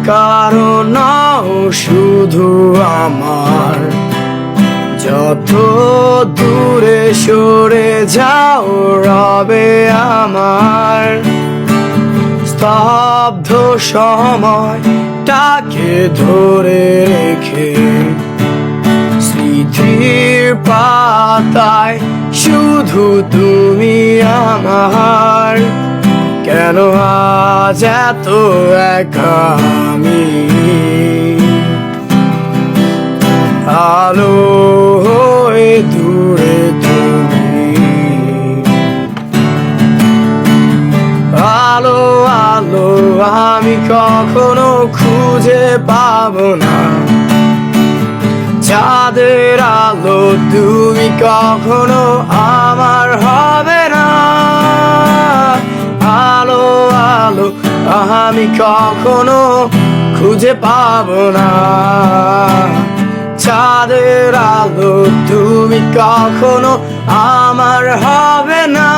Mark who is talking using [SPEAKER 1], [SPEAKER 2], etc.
[SPEAKER 1] কারো নও শুধু আমার। যত দূরে সরে যাও রবে আমার। স্তব্ধ সময়টাকে ধরে রেখে স্মৃতির পাতায় শুধু তুমি আমার। কেন আজ এত একা আমি? আলো হয়ে দূরে তুমি, আলো আলো আমি কখনো খুঁজে পাবো না। চাঁদের আলো তুমি কখনো আমার হবে না। আলো আলো আমি কখনো খুঁজে পাবো না। চাঁদের আলো তুমি কখনো আমার হবে না।